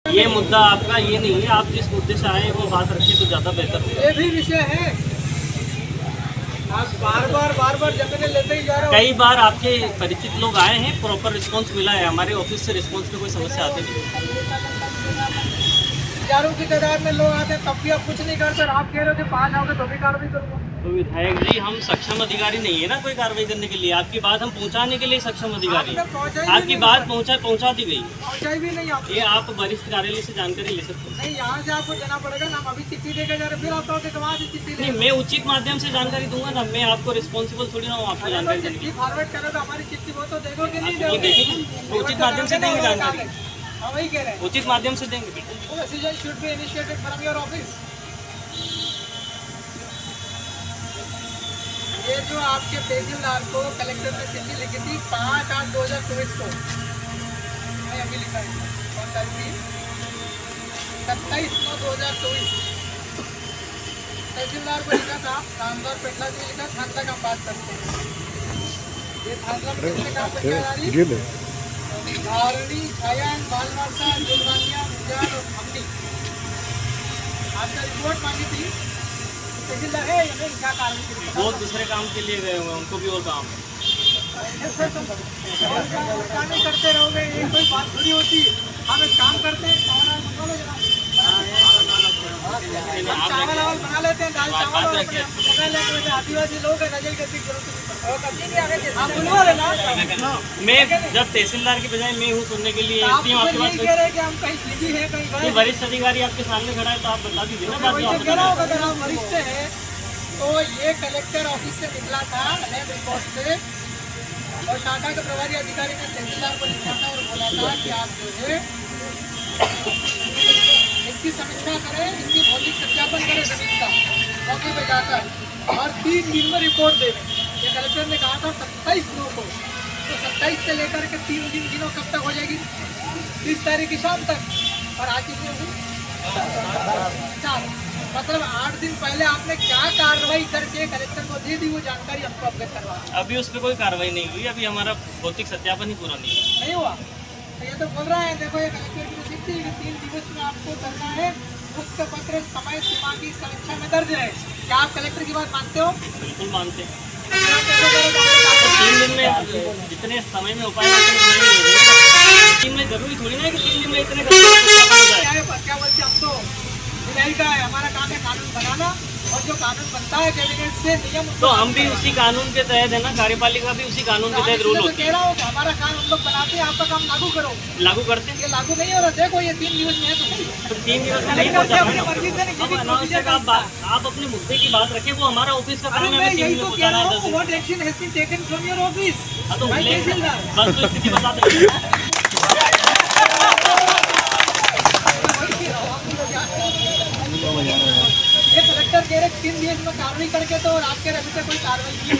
ये मुद्दा आपका ये नहीं है, आप जिस मुद्दे से आए वो बात रखिए तो ज़्यादा बेहतर होगा। ये भी विषय है, आप बार बार जमीनें लेते ही जा रहे हो। कई बार आपके परिचित लोग आए हैं, प्रॉपर रिस्पांस मिला है, हमारे ऑफिस से रिस्पांस में कोई समस्या आती नहीं। हजारों की तादाद में लोग आते हैं तब भी आप कुछ नहीं करते, और आप कह रहे हो कि 5 आओगे तो भी कार्रवाई करूँगा। तो विधायक जी, हम सक्षम अधिकारी नहीं है ना कोई कार्रवाई करने के लिए, आपकी बात हम पहुंचाने के लिए सक्षम अधिकारी हैं। आपकी बात पहुंचा दी गई, पहुँचाई भी नहीं आप। ये आप वरिष्ठ कार्यालय से जानकारी ले सकते हैं। नहीं, यहाँ से आपको जाना पड़ेगा ना, हम अभी चिट्ठी देकर जा रहे, फिर आप कहोगे कि वहाँ से चिट्ठी नहीं, मैं उचित माध्यम से जानकारी दूंगा ना, मैं आपको रिस्पॉन्सिबल थोड़ी ना हूँ आपको जानकारी देने की। फॉरवर्ड करोगे हमारी चिट्ठी, वो तो देखोगे नहीं वो देखोगे। देखेंगे तो उचित माध्यम से देंगे जानकारी, हाँ वही कह रहे हैं, उचित माध्यम से देंगे बिल्कुल। Decision should be initiated from your office. ये जो आपके तहसीलदार को कलेक्टर ने चिट्ठी लिखी थी 5/8/2024 को, मैं अभी लिखा है, कौन तारीख थी, 27/9/2024 तहसीलदार को लिखा था, नामदार पेटला जी लिखा, थाना का बात करते हैं। ये थाना में किसने काम पंचायत धारणी, छायान, बालवासा, जुलवानिया, मुजान और हमनी आपका रिपोर्ट मांगी थी। तहसीलदार है ये क्या कारण की रिपोर्ट? बहुत दूसरे काम के लिए गए हुए हैं, उनको भी और काम है। काम नहीं करते रहोगे, ये कोई बात थोड़ी होती। हम एक काम करते हैं, चावल आवल बना लेते हैं, दाल चावल बना लेते हैं। आदिवासी लोग हैं, नजर करने की जरूरत नहीं। आप बुलवा लेना। मैं जब तहसीलदार की बजाय मैं हूँ सुनने के लिए, आप आपके पास कह रहे हैं कि हम कहीं बिजी हैं, कहीं गए। वरिष्ठ अधिकारी आपके सामने खड़ा है तो आप बता दीजिए ना। वही तो कह रहा हूँ, अगर आप वरिष्ठ हैं तो ये कलेक्टर ऑफिस से निकला था लैंड रिपोर्ट से, और शाखा के प्रभारी अधिकारी ने तहसीलदार को लिखा था और बोला था कि आप जो है इसकी समीक्षा करें, इसकी भौतिक सत्यापन करें जमीन का मौके पर जाकर, और 3 दिन में रिपोर्ट दें। ये कलेक्टर ने कहा था 27 नौ को, तो 27 से लेकर के 3 दिन गिनो कब तक हो जाएगी, 30 तारीख की शाम तक, और आज कितनी होगी 4, मतलब 8 दिन पहले आपने क्या कार्रवाई करके कलेक्टर को दे दी, वो जानकारी हमको अवगत करवा। अभी उस पर कोई कार्रवाई नहीं हुई, अभी हमारा भौतिक सत्यापन ही पूरा नहीं हुआ। तो ये तो बोल रहा है, देखो ये कलेक्टर की रसीद थी कि 3 दिवस में आपको करना है, मुक्त पत्र समय सीमा की समीक्षा में दर्ज है। क्या आप कलेक्टर की बात मानते हो? बिल्कुल मानते हैं। तो 3 दिन में जितने समय में उपाय 3 में जरूरी थोड़ी ना है कि 3 दिन में इतने क्या बोलते हम तो विधायी का है, हमारा काम है कानून बनाना, और जो कानून बनता है कैबिनेट से नियम, तो हम भी उसी कानून के तहत है ना, कार्यपालिका भी उसी कानून के तहत रूल होती कह रहा हूँ कि हमारा काम हम लोग बनाते हैं, आपका काम लागू करो। लागू करते हैं। ये लागू नहीं हो रहा, देखो ये 3 दिवस में है तो 3 दिवस में नहीं पहुंचा। आप अपने मुद्दे की बात रखें, वो हमारा ऑफिस का काम है। यही तो कह रहा हूँ, what action has been taken from your office. बस तो स्थिति बता दें। ये कलेक्टर कह रहे 3 दिवस में कार्रवाई करके, तो आप कह रहे अभी तक कोई कार्रवाई नहीं।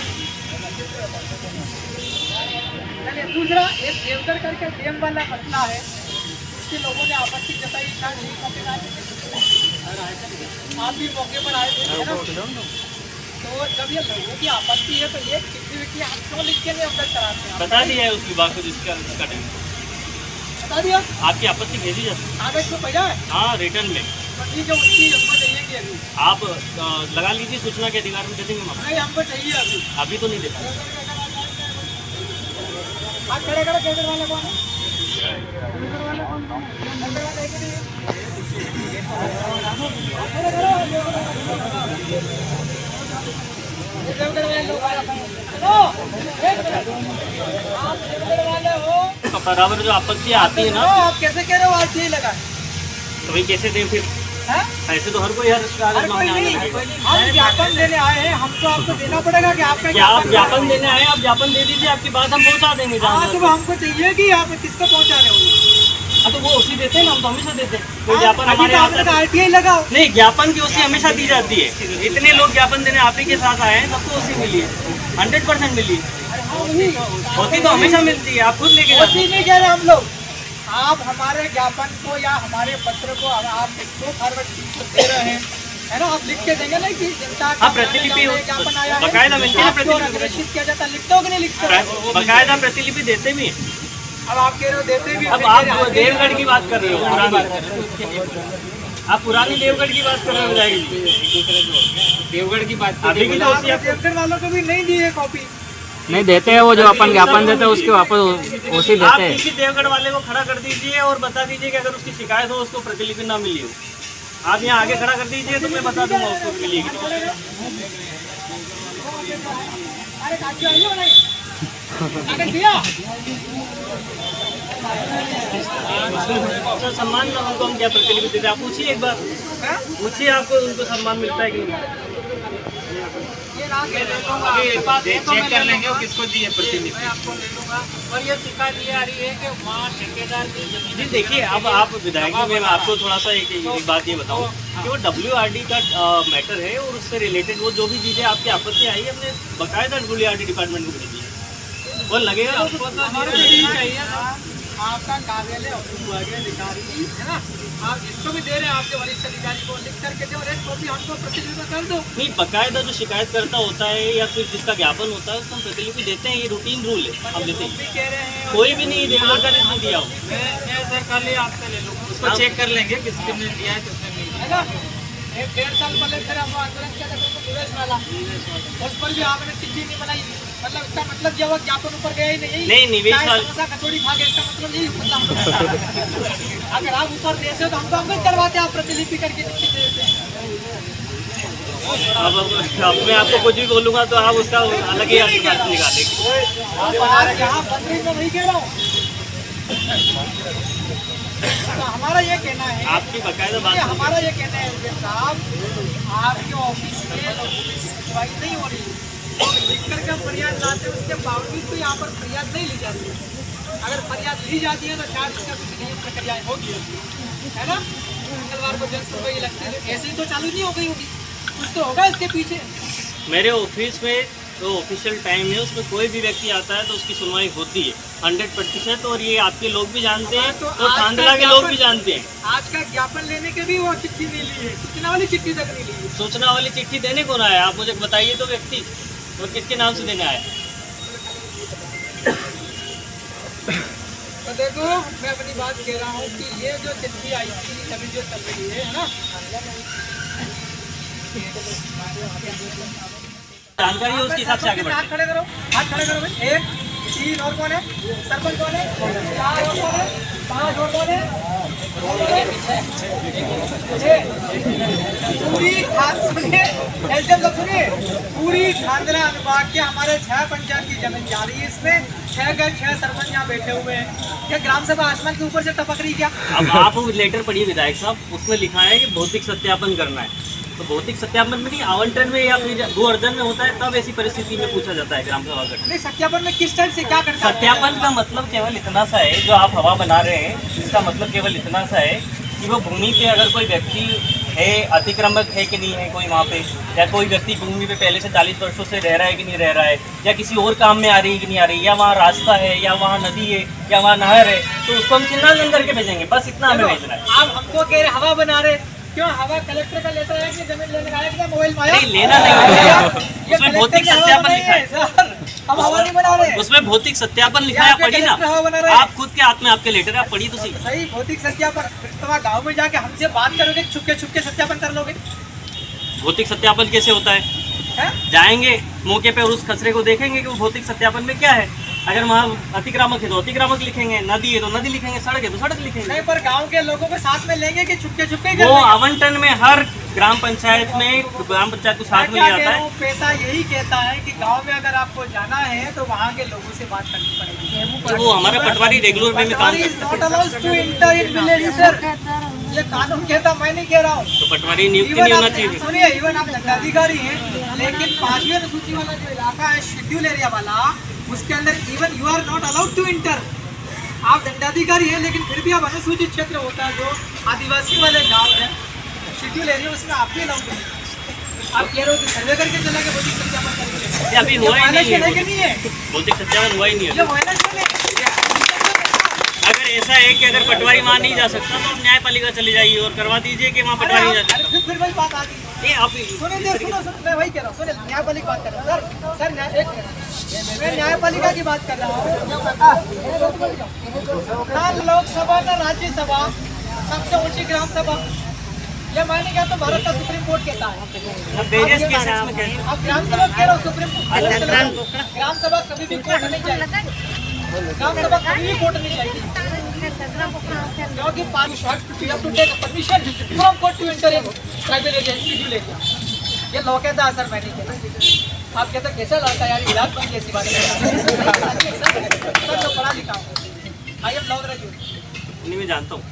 दूसरा एक देवघर करके डैम वाला मसला है, उसके लोगों ने आपत्ति जताई था, नहीं मौके पर आप भी मौके पर आए थे ना। तो जब ये लोगों की आपत्ति है तो ये चिट्ठी आप क्यों लिख के नहीं अवगत कराते हैं? बता दिया है उस विभाग को जिसका कटेंगे, बता दिया आपकी आपत्ति भेजी जाती है कागज को भेजा है। हाँ, रिटर्न में। ठीक है, उसकी हमको चाहिए अभी। आप लगा लीजिए, सूचना के अधिकार में दे देंगे हम। नहीं, हमको चाहिए अभी। अभी तो नहीं दे पाए। आप खड़े खड़े केंद्र वाले कौन है? केंद्र वाले कौन है? केंद्र वाले एक नहीं देवगढ़ वाले लोग आप देवगढ़ वाले हो, बराबर जो आपत्ति आती है ना, आप कैसे कह रहे हो आज यही लगा, तो भाई कैसे दें फिर? ऐसे तो हर कोई हर कोई नहीं, हम ज्ञापन देने आए हैं, हमको आपको देना पड़ेगा कि आपका आप ज्ञापन देने आए, आप ज्ञापन दे दीजिए, आपकी बात हम पहुंचा देंगे। हाँ, तो हमको चाहिए कि आप किसको पहुंचा रहे हो? तो वो उसी देते हैं ना, हम तो हमेशा देते हैं। कोई ज्ञापन हमारे RTI लगाओ। नहीं, ज्ञापन की उसी हमेशा दी जाती है। इतने लोग ज्ञापन देने आप ही के साथ आए हैं, सबको उसी मिली है, 100% मिली है। होती तो हमेशा मिलती है, आप खुद लेके जाते हैं। नहीं कह रहे हम लोग, आप हमारे ज्ञापन को या हमारे पत्र को आप इसको फॉरवर्ड दे रहे हैं, है ना? आप लिख के देंगे ना कि जनता का प्रतिलिपि ज्ञापन आया है, बकायदा मिलती है, प्रतिलिपि घोषित किया जाता है, लिखते हो कि नहीं लिखते हो? बकायदा प्रतिलिपि देते भी हैं। अब आप कह रहे हो देते भी अब आप देवगढ़ की बात कर रहे हो, पुरानी आप पुरानी देवगढ़ की बात कर रहे हो जाएगी देवगढ़ की बात अभी की तो उसी आप देवगढ़ वालों को भी नहीं दी है कॉपी। नहीं देते हैं, वो जो अपन ज्ञापन देते हैं उसके वापस उसी आप देते हैं। किसी देवगढ़ वाले को खड़ा कर दीजिए और बता दीजिए कि अगर उसकी शिकायत हो उसको प्रतिलिपि ना मिली हो, आप यहाँ आगे खड़ा कर दीजिए तो मैं बता दूंगा उसको मिलेगी। अरे काटियो आइयो नहीं अगर दिया तो सम्मान में उनको हम क्या प्रतिलिपि देते हैं, आप पूछिए एक बार, पूछिए आपको उनको सम्मान मिलता है कि नहीं। चेक कर लेंगे किसको दी है प्रतिलिपि। आपको ले लूंगा और ये शिकायत ये आ रही है कि वहाँ ठेकेदार की जी देखिए, अब आप विधायक जी में मैं आपको थोड़ा सा एक बात ये बताऊं कि वो WRD का मैटर है और उससे रिलेटेड वो जो भी चीज़ें आपकी आपत्ति आई है हमने बकायदा WRD डिपार्टमेंट को भेजी है और लगेगा आपको तो हमारे लिए चाहिए था आपका कार्यालय अधिकारी है ना, आप जिसको भी दे रहे हैं आपके वरिष्ठ अधिकारी को लिख करके दो और एक कॉपी हमको प्रतिलिपि कर दो। नहीं, बकायदा जो शिकायतकर्ता होता है या फिर जिसका ज्ञापन होता है उसको हम प्रतिलिपि देते हैं, ये रूटीन रूल है, हम देते हैं। कह रहे हैं कोई भी नहीं देवगढ़ का नहीं दिया हो, मैं सर कल ही आपसे ले लूँगा, उसको चेक कर लेंगे किसने दिया है किसने नहीं। है ना। 1-1.5 साल पहले फिर हम आंदोलन किया था निवेश वाला, उस पर भी आपने चिट्ठी नहीं बनाई, मतलब इसका मतलब ये हुआ ज्ञापन ऊपर गया ही नहीं। नहीं, निवेश वाला समोसा कचौड़ी खा के इसका मतलब यही मतलब अगर आप ऊपर देते हो तो हमको अवगत करवाते, आप प्रतिलिपि करके चिट्ठी देते हैं। अब मैं आपको कुछ भी बोलूँगा तो आप उसका अलग ही निकालेंगे। आप यहाँ मंत्री को नहीं कह रहा हूँ, तो हमारा ये कहना है, आपकी बकायदा बात हमारा ये कहना है उदय साहब, आपके ऑफिस में लोगों की सुनवाई नहीं हो रही, लिख करके हम फरियाद लाते हैं, उसके बावजूद भी यहाँ पर फरियाद नहीं ली जाती है। अगर फरियाद ली जाती है तो शायद इसका कुछ नई प्रक्रिया होगी, है ना। मंगलवार को जन सुनवाई लगती है, ऐसे ही तो चालू नहीं हो गई होगी, कुछ तो होगा इसके पीछे। मेरे ऑफिस में तो ऑफिशियल टाइम है, उसमें कोई भी व्यक्ति आता है तो उसकी सुनवाई होती है 100%, और ये आपके लोग भी जानते हैं और थांदला के लोग भी जानते हैं। आज का ज्ञापन लेने के भी वो चिट्ठी नहीं ली है, सूचना वाली चिट्ठी तक नहीं ली है। सूचना वाली चिट्ठी देने कौन आया, आप मुझे बताइए तो व्यक्ति, और किसके नाम से देने आया। तो देखो मैं अपनी बात कह रहा हूँ कि ये जो चिट्ठी आई थी अभी जो चल रही है ना, जानकारी है उसके हिसाब से आगे बढ़ते हाथ खड़े करो, हाथ खड़े करो भाई। 1 3 और कौन है, सरपंच कौन है, 4 और कौन है, 5 और कौन है, पूरी सुनिए एसडीएम साहब सुनिए, पूरी थांदला अनुभाग के हमारे 6 पंचायत की जमीन जा रही है, इसमें 6 सरपंच यहाँ बैठे हुए हैं। क्या ग्राम सभा आसमान के ऊपर से टपक रही क्या? अब आप लेटर पढ़िए विधायक साहब, उसमें लिखा है कि भौतिक सत्यापन करना है, तो भौतिक सत्यापन में नहीं, आवंटन में या फिर भू अर्जन में होता है, तब ऐसी परिस्थिति में पूछा जाता है ग्राम सभा गठन। नहीं, सत्यापन में किस टाइप से क्या करता है? सत्यापन का मतलब केवल इतना सा है, जो आप हवा बना रहे हैं इसका मतलब केवल इतना सा है कि वो भूमि पे अगर कोई व्यक्ति है, अतिक्रमक है कि नहीं है कोई वहाँ पे, या कोई व्यक्ति भूमि पे पहले से 40 वर्षों से रह रहा है कि नहीं रह रहा है, या किसी और काम में आ रही है कि नहीं आ रही, या वहाँ रास्ता है, या वहाँ नदी है, या वहाँ नहर है, तो उसको हम चिन्हांकन करके भेजेंगे, बस इतना हमें भेजना है। आप हमको कह रहे हवा बना रहे, क्यों हवा कलेक्टर का लेता है कि जमीन लेने का आया, मोबाइल में आया? नहीं, लेना नहीं, उसमें भौतिक सत्यापन लिखा है, सर हम हवा नहीं बना रहे, उसमें भौतिक सत्यापन लिखा है, पढ़ी ना आप, खुद के हाथ में आपके लेटर है, आप पढ़ी तो सही। भौतिक सत्यापन तुम्हारा गाँव में जाके हमसे बात करोगे, छुपके सत्यापन कर लोगे? भौतिक सत्यापन कैसे होता है? जाएंगे मौके पे और उस खसरे को देखेंगे कि वो भौतिक सत्यापन में क्या है। अगर वहाँ अतिक्रामक है तो अतिक्रामक लिखेंगे, नदी है तो नदी लिखेंगे, सड़क है तो सड़क लिखेंगे। नहीं, पर गांव के लोगों को साथ में लेंगे कि छुपके वो आवंटन में हर ग्राम पंचायत को साथ में ले जाता है। पैसा यही कहता है कि गांव में अगर आपको जाना है तो वहाँ के लोगों से बात करनी पड़ेगी। तो वो हमारे पटवारी रेगुलर वे में काम करते हैं, ये कानून कहता, मैं नहीं कह रहा हूँ। तो पटवारी नियुक्त नहीं होना चाहिए। सुनिए, इवन आप दंडाधिकारी हैं, लेकिन 5वीं अनुसूची वाला जो इलाका है, शेड्यूल एरिया वाला, उसके अंदर even you are not allowed to enter. आप दंडाधिकारी हैं लेकिन फिर भी आप अनुसूचित क्षेत्र होता है जो आदिवासी वाले गांव है, शेड्यूल एरिया, उसमें आप भी अलाउड नहीं। आप कह रहे हो कि सर्वे करके चला के भौतिक सत्यापन करके, अभी हुआ ही नहीं है, नहीं है, भौतिक सत्यापन हुआ ही नहीं है। ये वायलेशन है। अगर ऐसा है कि अगर पटवारी वहाँ नहीं जा सकता तो आप न्यायपालिका चले जाइए और करवा दीजिए कि वहाँ पटवारी जा सकता। फिर वही बात आ गई। नहीं आप सुनो, मैं वही कह रहा हूँ, सुनिए, न्यायपालिका बात कर रहा हूँ सर, एक मिनट, मैं न्यायपालिका की बात कर रहा हूँ। ना लोकसभा ना राज्यसभा, सबसे ऊंची ग्राम सभा, ये मायने क्या तो भारत का सुप्रीम कोर्ट कहता है। वेरियस केसेस में कहते हैं। अब ग्राम सभा कह रहा हूँ, सुप्रीम ग्राम सभा कभी भी कोर्ट नहीं जाएगी, ग्राम सभा कभी भी कोर्ट नहीं जाएगी, क्योंकि permission from court to enter in tribal area. ये लॉ कहता है सर, मैं नहीं कहता। आप कहते कैसा लड़का यार, इलाज बन कैसी बात है सर, जो पढ़ा लिखा हूँ, आई एम लॉ ग्रेजुएट, नहीं मैं जानता हूँ,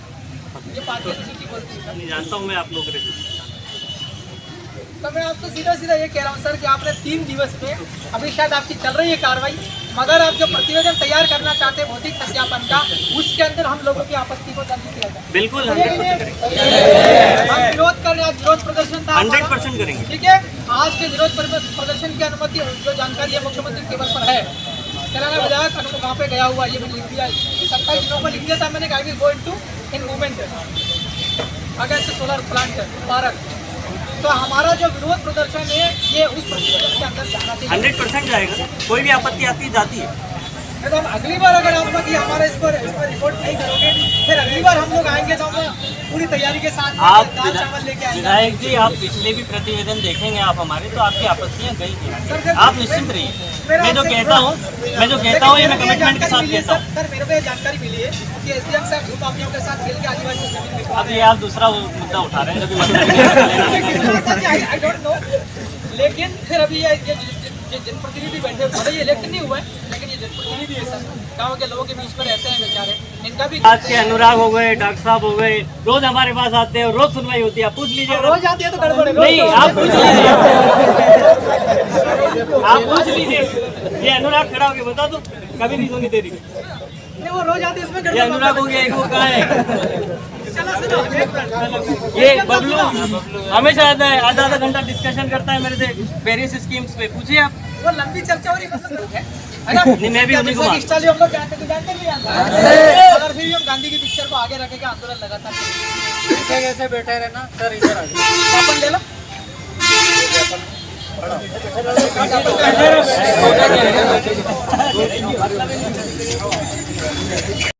ये बात की बोलती है। नहीं जानता हूँ मैं आप लोग के। तो मैं आपसे सीधा ये कह रहा हूँ सर कि आपने 3 दिवस में, अभी शायद आपकी चल रही है कार्रवाई, मगर आप जो प्रतिवेदन तैयार करना चाहते हैं भौतिक सत्यापन का, उसके अंदर हम लोगों की आपत्ति को दर्ज किया जाए। बिल्कुल हम विरोध कर रहे हैं, आज विरोध प्रदर्शन था 100% करेंगे। ठीक है, आज के विरोध प्रदर्शन की अनुमति जो जानकारी है मुख्यमंत्री केवल पर है। सलाना विधायक वहाँ पे गया हुआ, ये मैंने लिख दिया, 27 दिनों को लिख दिया था मैंने, I will go into in movement against solar plant park. तो हमारा जो विरोध प्रदर्शन है ये उस प्रतिवेदन के अंदर जाना चाहिए, 100% जाएगा। कोई भी आपत्ति आती है जाती है। तो हम अगली बार अगर आप लोग हमारा इस पर रिपोर्ट नहीं करोगे, फिर अगली बार हम लोग आएंगे तो हम पूरी तैयारी के साथ आप दाल चावल लेके आएंगे। विधायक जी आप पिछले भी प्रतिवेदन देखेंगे आप हमारे, तो आपकी आपत्तियां गई थी। आप निश्चिंत रहिए, मैं जो कहता हूँ ये मैं कमिटमेंट के साथ कहता हूँ। सर मेरे को ये जानकारी मिली है कि एसडीएम साहब भूमाफियाओं के साथ मिलकर आदिवासी जमीन बिकवा अब ये आप दूसरा मुद्दा उठा रहे हैं जो कि मतलब आई डोंट नो, लेकिन फिर अभी ये जनप्रतिनिधि बैठे, भले ये इलेक्शन नहीं हुआ है, लेकिन ये जनप्रतिनिधि है सर, गाँव के लोगों के बीच में रहते हैं बेचारे, इनका भी आज के अनुराग हो गए, डॉक्टर साहब हो गए, रोज हमारे पास आते हैं और रोज सुनवाई होती है। आप पूछ लीजिए, रोज आती है तो गड़बड़ है। नहीं आप पूछ लीजिए, आप पूछ लीजिए। ये अनुराग खड़ा होके बता दो, कभी नहीं सुनी तेरी। नहीं वो रोज आती है, इसमें ये गड़बड़ अनुराग हो गया, एक वो कहाँ है? चलो सुनो, एक मिनट। ये बबलू हमेशा आधा आधा घंटा डिस्कशन करता है मेरे से वेरियस स्कीम्स पे। पूछिए आप। वो लंबी चर्चा हो रही मतलब है ना? नहीं, मैं भी उन्हीं को मानता हूं। स्टाइल हम लोग जानते तो जानते नहीं जानते, अगर फिर भी हम गांधी की पिक्चर को आगे रखेगा, आंदोलन लगातार कैसे बैठे रहना सर, इधर अपन ले लो।